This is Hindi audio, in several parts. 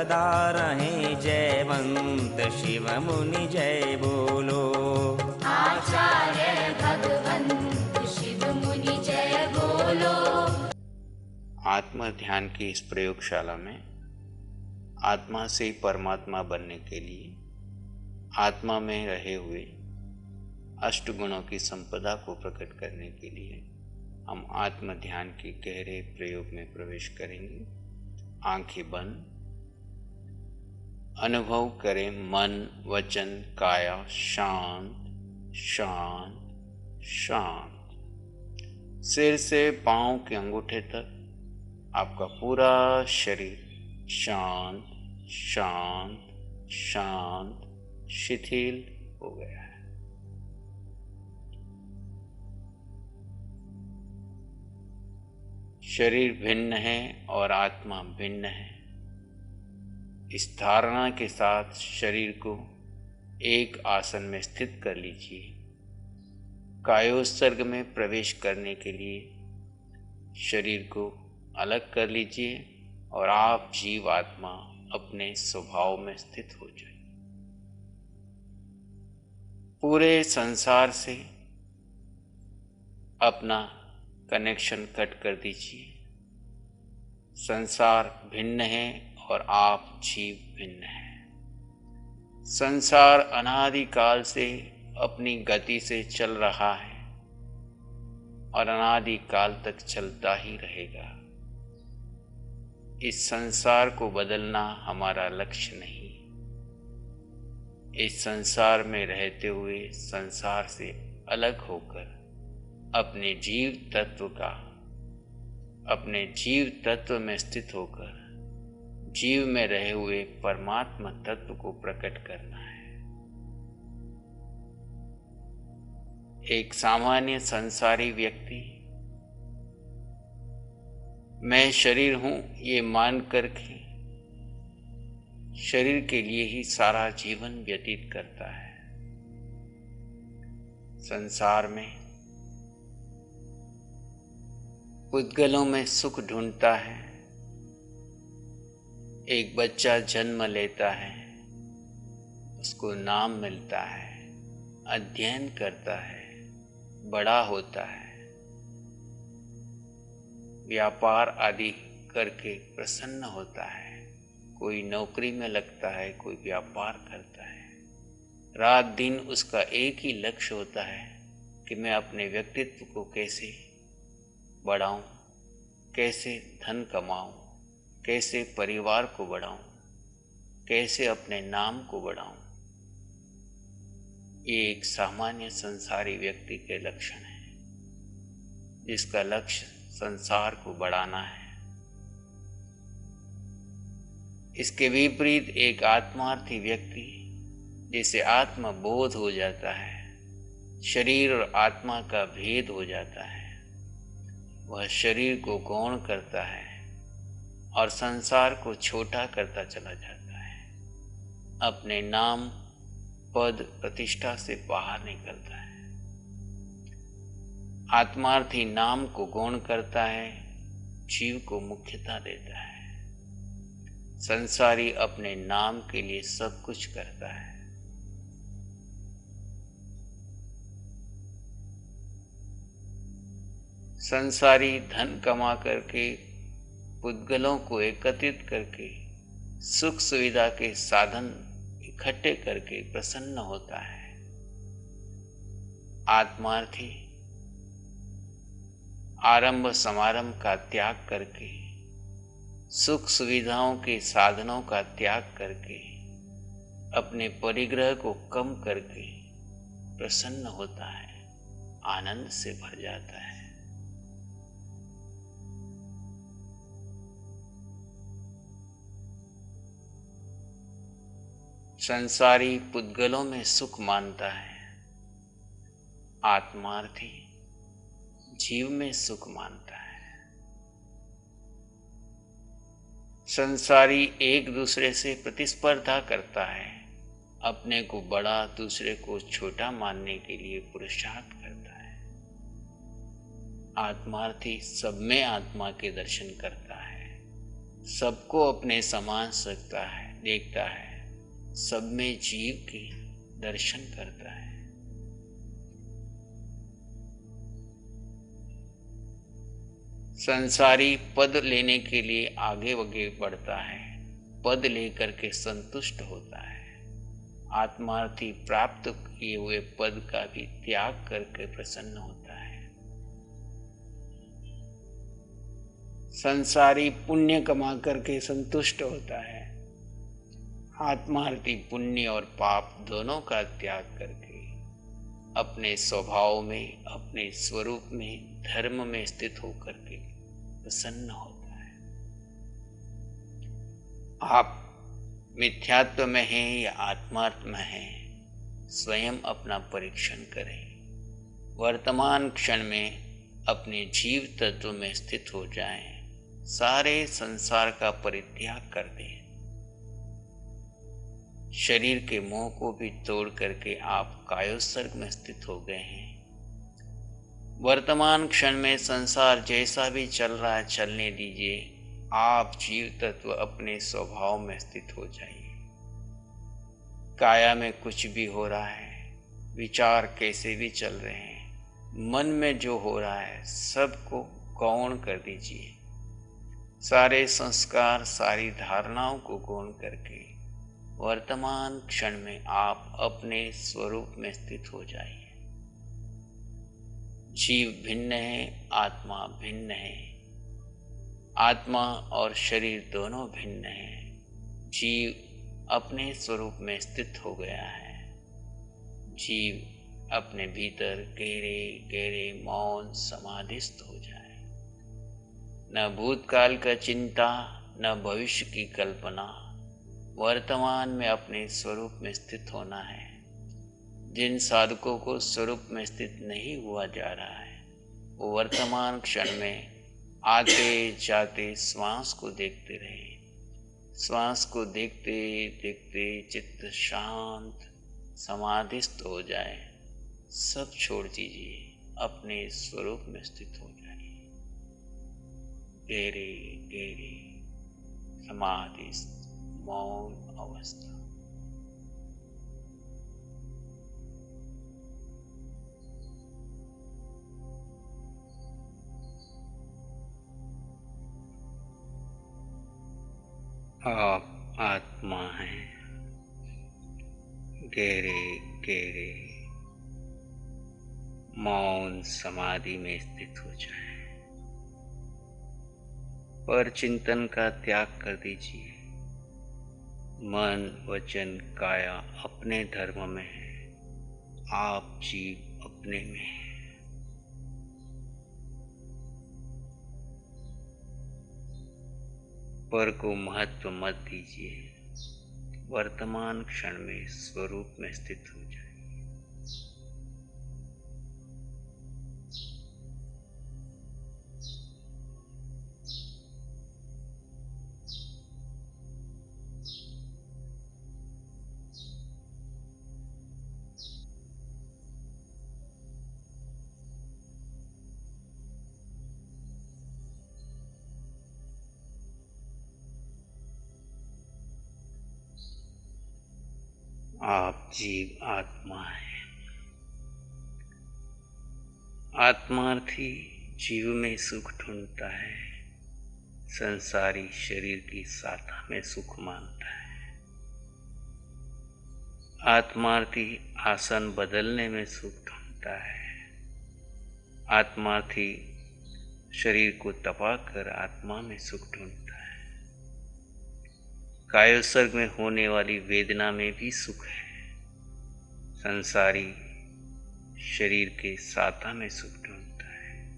सदा रहें जयवंत, शिव मुनि जय बोलो। आचार्य भगवंत शिव मुनि जय बोलो। आत्म ध्यान की इस प्रयोगशाला में आत्मा से परमात्मा बनने के लिए आत्मा में रहे हुए अष्ट गुणों की संपदा को प्रकट करने के लिए हम आत्म ध्यान के गहरे प्रयोग में प्रवेश करेंगे। आंखें बंद, अनुभव करें मन वचन काया शांत शांत शांत। सिर से पांव के अंगूठे तक आपका पूरा शरीर शांत शांत शांत शिथिल हो गया है। शरीर भिन्न है और आत्मा भिन्न है। इस धारणा के साथ शरीर को एक आसन में स्थित कर लीजिए। कायोत्सर्ग में प्रवेश करने के लिए शरीर को अलग कर लीजिए और आप जीव आत्मा अपने स्वभाव में स्थित हो जाए। पूरे संसार से अपना कनेक्शन कट कर दीजिए। संसार भिन्न है और आप जीव भिन्न हैं। संसार अनादिकाल से अपनी गति से चल रहा है और अनादिकाल तक चलता ही रहेगा। इस संसार को बदलना हमारा लक्ष्य नहीं। इस संसार में रहते हुए संसार से अलग होकर अपने जीव तत्व में स्थित होकर जीव में रहे हुए परमात्मा तत्व को प्रकट करना है। एक सामान्य संसारी व्यक्ति मैं शरीर हूं ये मान करके शरीर के लिए ही सारा जीवन व्यतीत करता है। संसार में पुद्गलों में सुख ढूंढता है। एक बच्चा जन्म लेता है, उसको नाम मिलता है, अध्ययन करता है, बड़ा होता है, व्यापार आदि करके प्रसन्न होता है। कोई नौकरी में लगता है, कोई व्यापार करता है। रात दिन उसका एक ही लक्ष्य होता है कि मैं अपने व्यक्तित्व को कैसे बढ़ाऊं, कैसे धन कमाऊं, कैसे परिवार को बढ़ाऊं, कैसे अपने नाम को बढ़ाऊं। ये एक सामान्य संसारी व्यक्ति के लक्षण है, जिसका लक्ष्य संसार को बढ़ाना है। इसके विपरीत एक आत्मार्थी व्यक्ति, जिसे आत्मबोध हो जाता है, शरीर और आत्मा का भेद हो जाता है, वह शरीर को गौण करता है और संसार को छोटा करता चला जाता है। अपने नाम पद प्रतिष्ठा से बाहर निकलता है। आत्मार्थी नाम को गौण करता है, जीव को मुख्यता देता है। संसारी अपने नाम के लिए सब कुछ करता है। संसारी धन कमा करके पुद्गलों को एकत्रित करके सुख सुविधा के साधन इकट्ठे करके प्रसन्न होता है। आत्मार्थी आरंभ समारंभ का त्याग करके सुख सुविधाओं के साधनों का त्याग करके अपने परिग्रह को कम करके प्रसन्न होता है, आनंद से भर जाता है। संसारी पुद्गलों में सुख मानता है, आत्मार्थी जीव में सुख मानता है। संसारी एक दूसरे से प्रतिस्पर्धा करता है, अपने को बड़ा दूसरे को छोटा मानने के लिए पुरुषार्थ करता है। आत्मार्थी सब में आत्मा के दर्शन करता है, सबको अपने समान सकता है, देखता है, सब में जीव के दर्शन करता है। संसारी पद लेने के लिए आगे आगे बढ़ता है, पद लेकर के संतुष्ट होता है। आत्मार्थी प्राप्त किए हुए पद का भी त्याग करके प्रसन्न होता है। संसारी पुण्य कमा करके संतुष्ट होता है। आत्मार्थी पुण्य और पाप दोनों का त्याग करके अपने स्वभाव में, अपने स्वरूप में, धर्म में स्थित होकर के प्रसन्न होता है। आप मिथ्यात्व में हैं या आत्मार्थ में हैं, स्वयं अपना परीक्षण करें। वर्तमान क्षण में अपने जीव तत्व में स्थित हो जाएं, सारे संसार का परित्याग कर दें। शरीर के मोह को भी तोड़ करके आप कायोत्सर्ग में स्थित हो गए हैं। वर्तमान क्षण में संसार जैसा भी चल रहा है चलने दीजिए, आप जीव तत्व अपने स्वभाव में स्थित हो जाइए। काया में कुछ भी हो रहा है, विचार कैसे भी चल रहे हैं, मन में जो हो रहा है सबको गौण कर दीजिए। सारे संस्कार, सारी धारणाओं को गौण करके वर्तमान क्षण में आप अपने स्वरूप में स्थित हो जाइए। जीव भिन्न है, आत्मा भिन्न है। आत्मा और शरीर दोनों भिन्न हैं। जीव अपने स्वरूप में स्थित हो गया है। जीव अपने भीतर गहरे गहरे मौन समाधिस्थ हो जाए। न भूतकाल का चिंता, न भविष्य की कल्पना, वर्तमान में अपने स्वरूप में स्थित होना है। जिन साधकों को स्वरूप में स्थित नहीं हुआ जा रहा है, वो वर्तमान क्षण में आते जाते श्वास को देखते रहे। श्वास को देखते देखते चित्त शांत समाधिस्थ हो जाए। सब छोड़ दीजिए, अपने स्वरूप में स्थित हो जाइए। गहरे गहरे समाधिस्थ मौन अवस्था। आप आत्मा हैं। गहरे गहरे मौन समाधि में स्थित हो जाए। पर चिंतन का त्याग कर दीजिए। मन, वचन, काया अपने धर्म में है, आप जीव अपने में है। पर को महत्व मत दीजिए। वर्तमान क्षण में स्वरूप में स्थित हो जाए। आप जीव आत्मा है। आत्मार्थी जीव में सुख ढूंढता है, संसारी शरीर की साथा में सुख मानता है। आत्मार्थी आसन बदलने में सुख ढूंढता है। आत्मार्थी शरीर को तपाकर आत्मा में सुख ढूंढता है। कायोत्सर्ग में होने वाली वेदना में भी सुख है। संसारी शरीर के साथा में सुख ढूंढता है।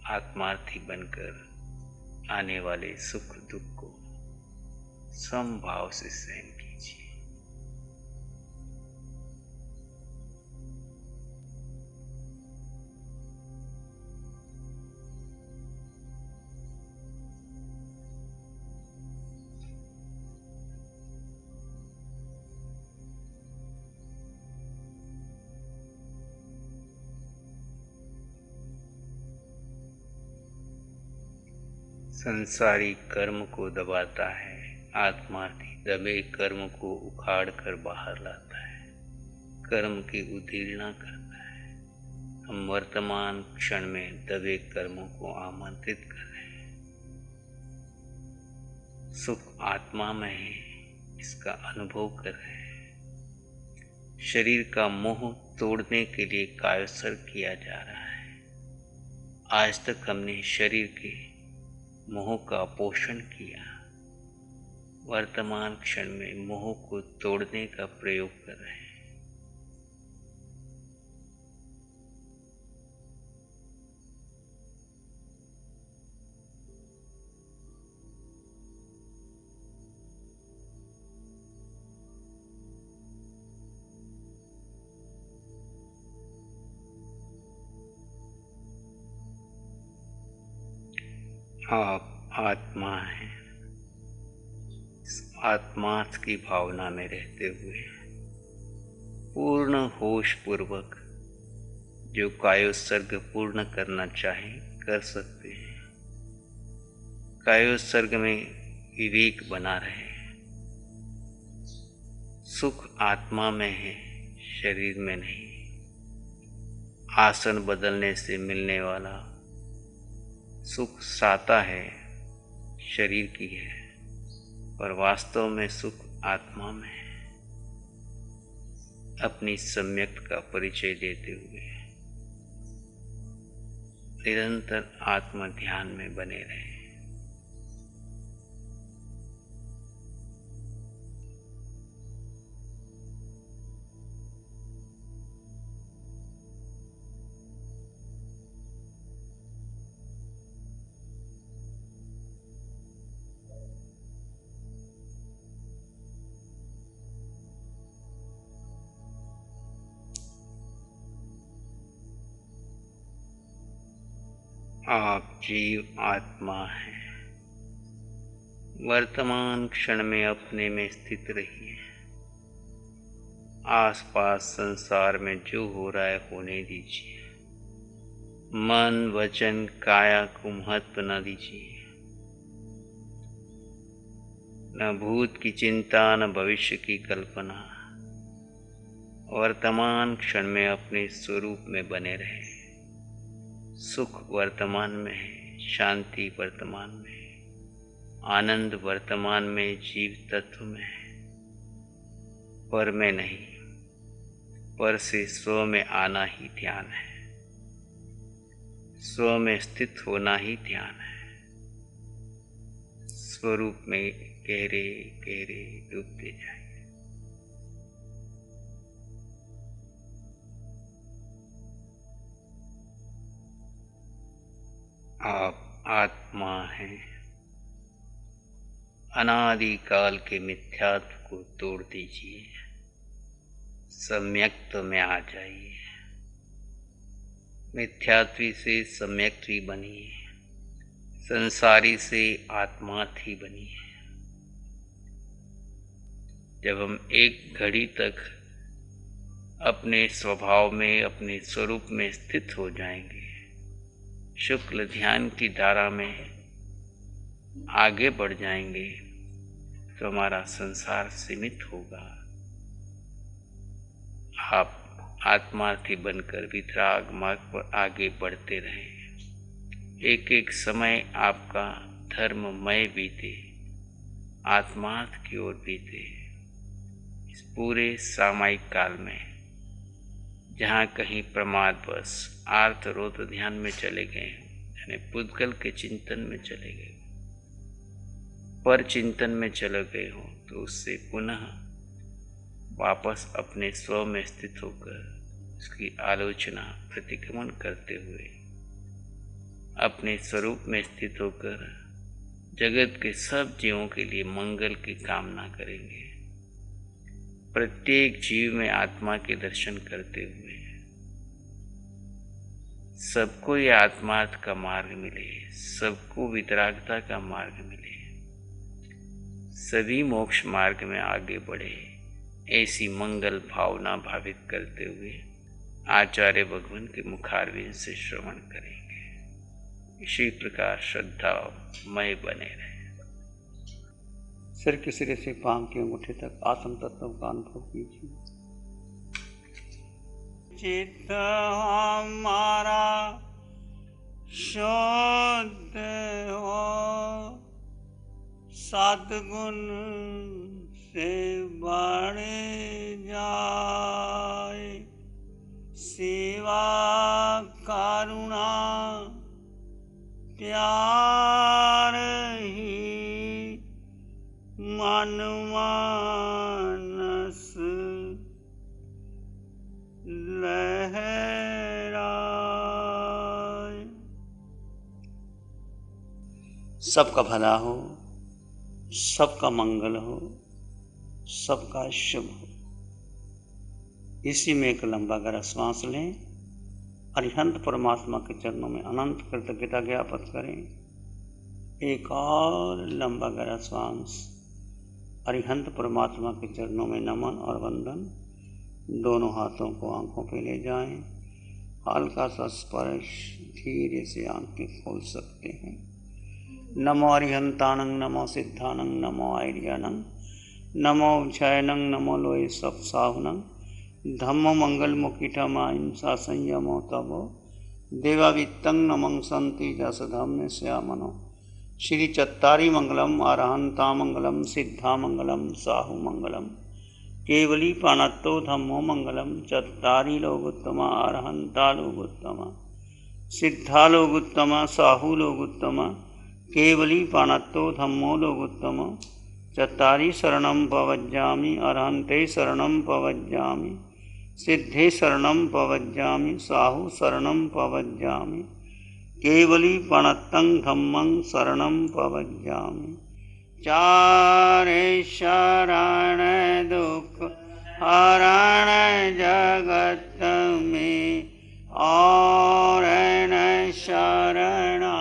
आत्मार्थी बनकर आने वाले सुख दुख को समभाव से सहन कीजिए। संसारी कर्म को दबाता है, आत्मार्थी दबे कर्म को उखाड़ कर बाहर लाता है, कर्म की उतीर्णा करता है। हम वर्तमान क्षण में दबे कर्मों को आमंत्रित कर रहे हैं। सुख आत्मा में है, इसका अनुभव कर रहे हैं। शरीर का मोह तोड़ने के लिए कायोत्सर्ग किया जा रहा है। आज तक हमने शरीर के मोह का पोषण किया, वर्तमान क्षण में मोह को तोड़ने का प्रयोग कर रहे हैं। आप आत्मा हैं। आत्मार्थ की भावना में रहते हुए पूर्ण होश पूर्वक जो कायोत्सर्ग पूर्ण करना चाहे कर सकते हैं। कायोत्सर्ग में विवेक बना रहे। सुख आत्मा में है, शरीर में नहीं। आसन बदलने से मिलने वाला सुख साता है, शरीर की है, पर वास्तव में सुख आत्मा में है। अपनी सम्यक्त का परिचय देते हुए निरंतर आत्म ध्यान में बने रहे। आप जीव आत्मा हैं। वर्तमान क्षण में अपने में स्थित रहिए। आसपास संसार में जो हो रहा है होने दीजिए। मन वचन काया को महत्व न दीजिए। न भूत की चिंता न भविष्य की कल्पना। वर्तमान क्षण में अपने स्वरूप में बने रहे। सुख वर्तमान में है, शांति वर्तमान में है, आनंद वर्तमान में जीव तत्व में है, पर में नहीं। पर से स्व में आना ही ध्यान है, स्व में स्थित होना ही ध्यान है। स्वरूप में गहरे गहरे डूबते जाए। आप आत्मा हैं। अनादि काल के मिथ्यात्व को तोड़ दीजिए, सम्यक्त्व में आ जाइए। मिथ्यात्वी से सम्यक्त्वी बनिए, संसारी से आत्मार्थी बनिए। जब हम एक घड़ी तक अपने स्वभाव में, अपने स्वरूप में स्थित हो जाएंगे, शुक्ल ध्यान की धारा में आगे बढ़ जाएंगे, तो हमारा संसार सीमित होगा। आप आत्मार्थी बनकर वितराग मार्ग पर आगे बढ़ते रहें। एक एक समय आपका धर्ममय बीते, आत्मार्थ की ओर बीते। इस पूरे सामायिक काल में जहाँ कहीं प्रमादवश आर्थ रोध ध्यान में चले गए, यानी पुद्गल के चिंतन में चले गए, पर चिंतन में चले गए हो, तो उससे पुनः वापस अपने स्व में स्थित होकर उसकी आलोचना प्रतिक्रमण करते हुए अपने स्वरूप में स्थित होकर जगत के सब जीवों के लिए मंगल की कामना करेंगे। प्रत्येक जीव में आत्मा के दर्शन करते हुए सबको ये आत्मार्थ का मार्ग मिले, सबको वितरागता का मार्ग मिले, सभी मोक्ष मार्ग में आगे बढ़े, ऐसी मंगल भावना भावित करते हुए आचार्य भगवान के मुखारविंद से श्रवण करेंगे। इसी प्रकार श्रद्धामय बने रहे। सिर के सिरे से पांव के अंगूठे तक आत्म तत्व का अनुभव कीजिए। चित्त हमारा शुद्ध हो, सद्गुण से बढ़ जाए, सेवा करुणा प्यार ही मन मानस लहराए। सबका भला हो, सबका मंगल हो, सबका शुभ हो। इसी में एक लंबा गहरा श्वास लें। अरिहंत परमात्मा के चरणों में अनंत कृतज्ञता ज्ञापित करें। एक और लंबा गहरा श्वास अरिहंत परमात्मा के चरणों में नमन और वंदन। दोनों हाथों को आंखों पे ले जाएं। हल्का सा स्पर्श, धीरे से आंखें खोल सकते हैं। नमो अरिहंतानंग, नमो सिद्धानंग, नमो आर्यानंग, नमो क्षयनंग, नमो लोये सब साहुनंग, धम्मो मंगल मुकिठम अहिंसा संयमो तबो देवावित्तं नमं संति जस धम्म श्यामनो। श्री चत्तारी मंगलम, अरहंता मंगलम, सिद्धा मंगलम, साहु मंगलम, केवली पाणत्तो धम्मो मंगलम। चत्तारी लोगोत्तमा, अरहंता लोगोत्तमा, सिद्धा लोगोत्तमा, साहु लोगोत्तमा, केवली पाणत्तो धम्मो लोगोत्तमा। चत्तारी शरणं पवज्जामि, अरहन्ते शरणं पवज्जामि, सिद्धे शरणं पवज्जामि, साहु शरणं पवज्जामि, केवली प्रणतं धम्मं शरणं पवज्जामि। चारे शरण दुख हरण जगत में, और न शरणा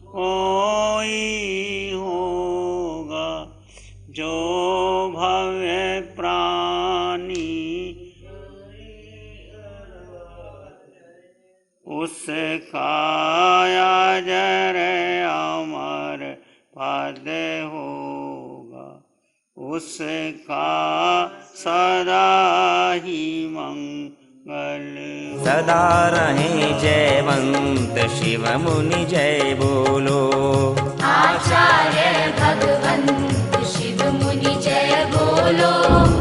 कोई होगा। जो भव्य प्राणी उसका अजर अमर पद होगा, उसका सदा ही मंगल। सदा रहे जयवंत शिव मुनि जय बोलो। आचार्य भगवंत शिव मुनि जय बोलो।